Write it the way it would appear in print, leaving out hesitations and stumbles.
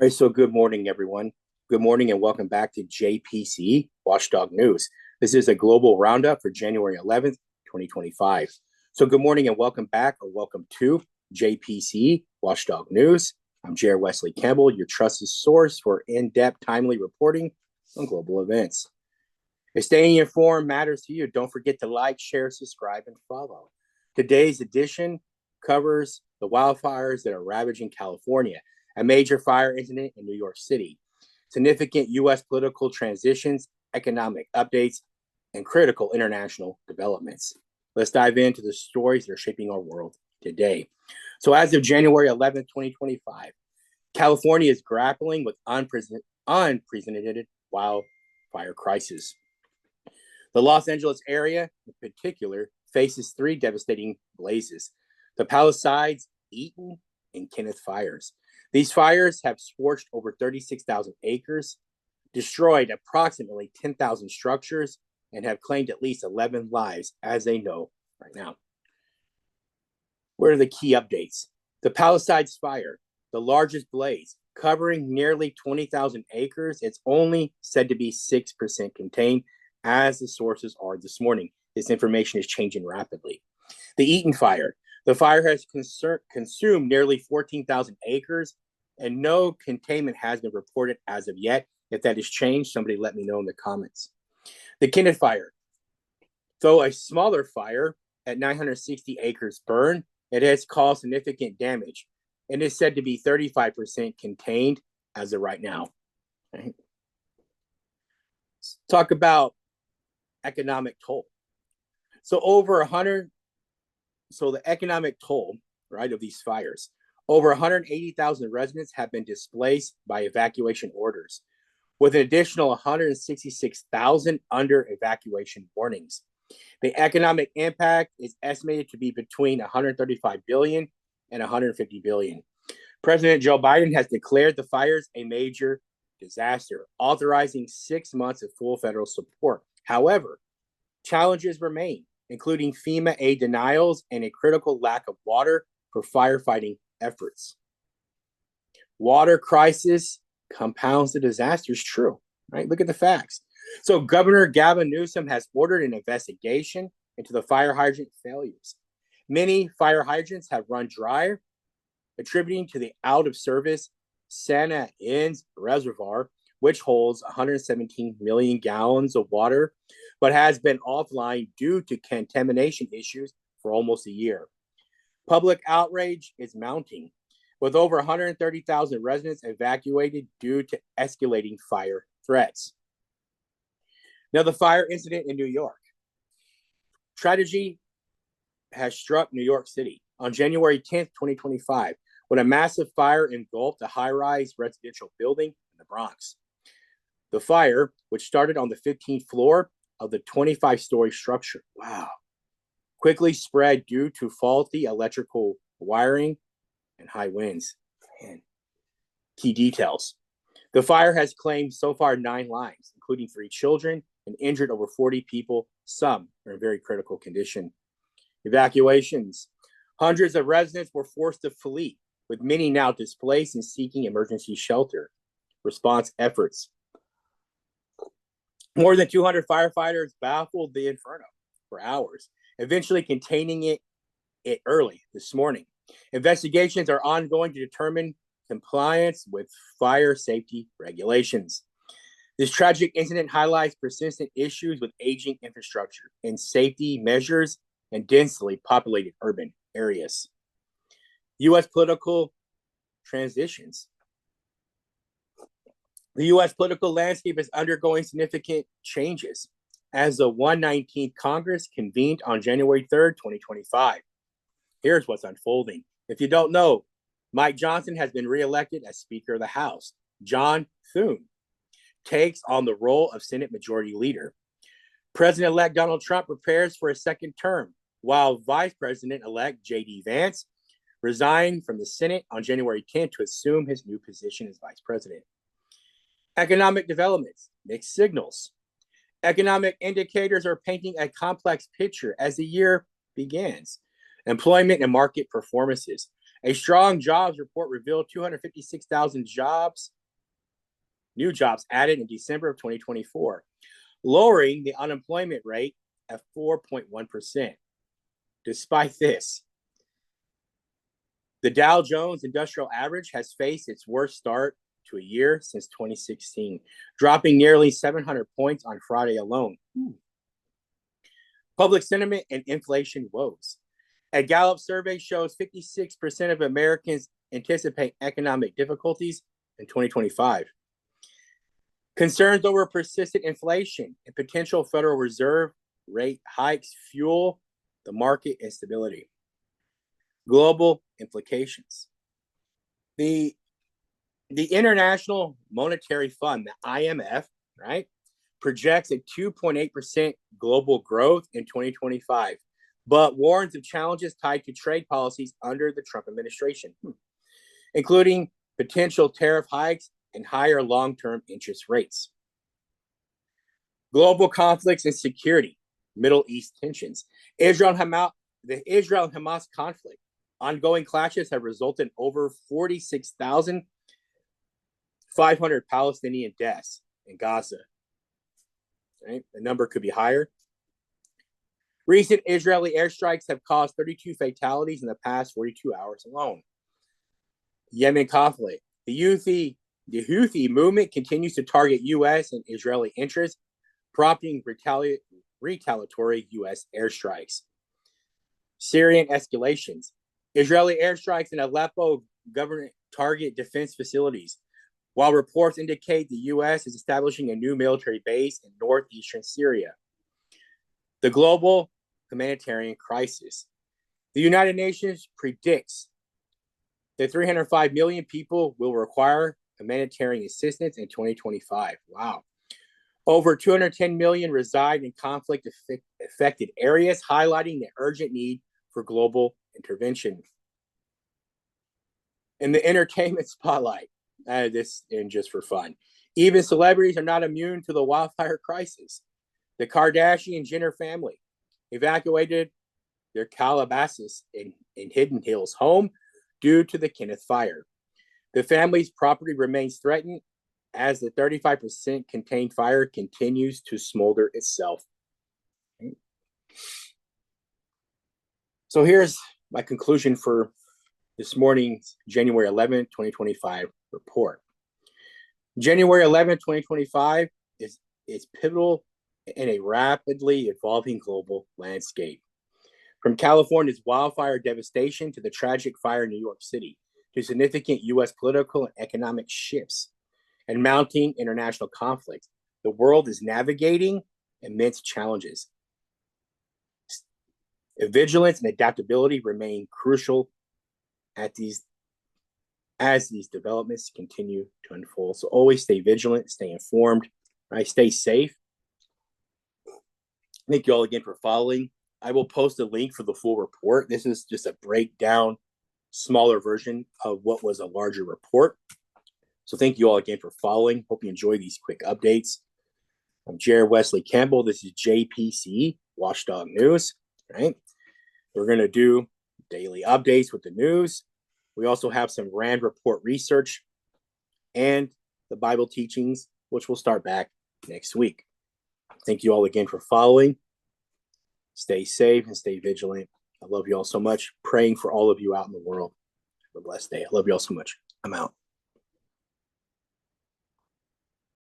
All right, so good morning, everyone. Good morning and welcome back to JPCE, Watchdog News. This is a global roundup for January 11th, 2025. So good morning and welcome back, or welcome to JPCE, Watchdog News. I'm Wesley Campbell, your trusted source for in-depth, timely reporting on global events. If staying informed matters to you, don't forget to like, share, subscribe, and follow. Today's edition covers the wildfires that are ravaging California, a major fire incident in New York City, significant U.S. political transitions, economic updates, and critical international developments. Let's dive into the stories that are shaping our world today. So as of January 11th, 2025, California is grappling with unprecedented wildfire crisis. The Los Angeles area, in particular, faces three devastating blazes: the Palisades, Eaton, and Kenneth fires. These fires have scorched over 36,000 acres, destroyed approximately 10,000 structures, and have claimed at least 11 lives, as they know right now. What are the key updates? The Palisades fire, the largest blaze, covering nearly 20,000 acres. It's only said to be 6% contained, as the sources are this morning. This information is changing rapidly. The Eaton fire. The fire has consumed nearly 14,000 acres, and no containment has been reported as of yet. If that has changed, somebody let me know in the comments. The Kenneth fire. Though a smaller fire at 960 acres burned, it has caused significant damage and is said to be 35% contained as of right now. Right. Let's talk about economic toll. So the economic toll, right, of these fires, over 180,000 residents have been displaced by evacuation orders, with an additional 166,000 under evacuation warnings. The economic impact is estimated to be between 135 billion and 150 billion. President Joe Biden has declared the fires a major disaster, authorizing 6 months of full federal support. However, challenges remain, including FEMA aid denials and a critical lack of water for firefighting efforts. Water crisis compounds the disaster is true, right? Look at the facts. So Governor Gavin Newsom has ordered an investigation into the fire hydrant failures. Many fire hydrants have run dry, attributing to the out-of-service Santa Ynez Reservoir, which holds 117 million gallons of water, but has been offline due to contamination issues for almost a year. Public outrage is mounting, with over 130,000 residents evacuated due to escalating fire threats. Now, the fire incident in New York. Tragedy has struck New York City on January 10th, 2025, when a massive fire engulfed a high-rise residential building in the Bronx. The fire, which started on the 15th floor of the 25-story structure, quickly spread due to faulty electrical wiring and high winds. Man. Key details. The fire has claimed so far 9 lives, including 3 children, and injured over 40 people. Some are in very critical condition. Evacuations. Hundreds of residents were forced to flee, with many now displaced and seeking emergency shelter. Response efforts. More than 200 firefighters baffled the inferno for hours, eventually containing it early this morning. Investigations are ongoing to determine compliance with fire safety regulations. This tragic incident highlights persistent issues with aging infrastructure and safety measures in densely populated urban areas. U.S. political transitions. The U.S. political landscape is undergoing significant changes as the 119th Congress convened on January 3rd, 2025. Here's what's unfolding. If you don't know, Mike Johnson has been reelected as Speaker of the House. John Thune takes on the role of Senate Majority Leader. President-elect Donald Trump prepares for a second term, while Vice President-elect J.D. Vance resigned from the Senate on January 10th to assume his new position as Vice President. Economic developments, mixed signals. Economic indicators are painting a complex picture as the year begins. Employment and market performances. A strong jobs report revealed 256,000 new jobs added in December of 2024, lowering the unemployment rate at 4.1%. Despite this, the Dow Jones Industrial Average has faced its worst start to a year since 2016, dropping nearly 700 points on Friday alone. Public sentiment and inflation woes. A Gallup survey shows 56% of Americans anticipate economic difficulties in 2025. Concerns over persistent inflation and potential Federal Reserve rate hikes fuel the market instability. Global implications. The International Monetary Fund, the IMF, right, projects a 2.8% global growth in 2025, but warns of challenges tied to trade policies under the Trump administration, including potential tariff hikes and higher long-term interest rates. Global conflicts and security, Middle East tensions. The Israel-Hamas conflict. Ongoing clashes have resulted in over 46,500 Palestinian deaths in Gaza. Right? The number could be higher. Recent Israeli airstrikes have caused 32 fatalities in the past 42 hours alone. Yemen conflict. The Houthi movement continues to target U.S. and Israeli interests, prompting retaliatory U.S. airstrikes. Syrian escalations. Israeli airstrikes in Aleppo government target defense facilities, while reports indicate the U.S. is establishing a new military base in northeastern Syria. The global humanitarian crisis. The United Nations predicts that 305 million people will require humanitarian assistance in 2025. Wow. Over 210 million reside in conflict-affected areas, highlighting the urgent need for global intervention. In the entertainment spotlight, this and just for fun, even celebrities are not immune to the wildfire crisis. The Kardashian-Jenner family evacuated their Calabasas in Hidden Hills home due to the Kenneth fire. The family's property remains threatened as the 35% contained fire continues to smolder itself. So here's my conclusion for this morning's January 11, 2025 report. January 11, 2025 is pivotal in a rapidly evolving global landscape. From California's wildfire devastation to the tragic fire in New York City, to significant U.S. political and economic shifts and mounting international conflicts, the world is navigating immense challenges. Vigilance and adaptability remain crucial as these developments continue to unfold. So always stay vigilant, stay informed, right? Stay safe. Thank you all again for following. I will post a link for the full report. This is just a breakdown, smaller version of what was a larger report. So thank you all again for following. Hope you enjoy these quick updates. I'm Jared Wesley Campbell. This is JPCE, Watchdog News, right? We're going to do daily updates with the news. We also have some RAND report research and the Bible teachings, which will start back next week. Thank you all again for following. Stay safe and stay vigilant. I love you all so much. Praying for all of you out in the world. Have a blessed day. I love you all so much. I'm out.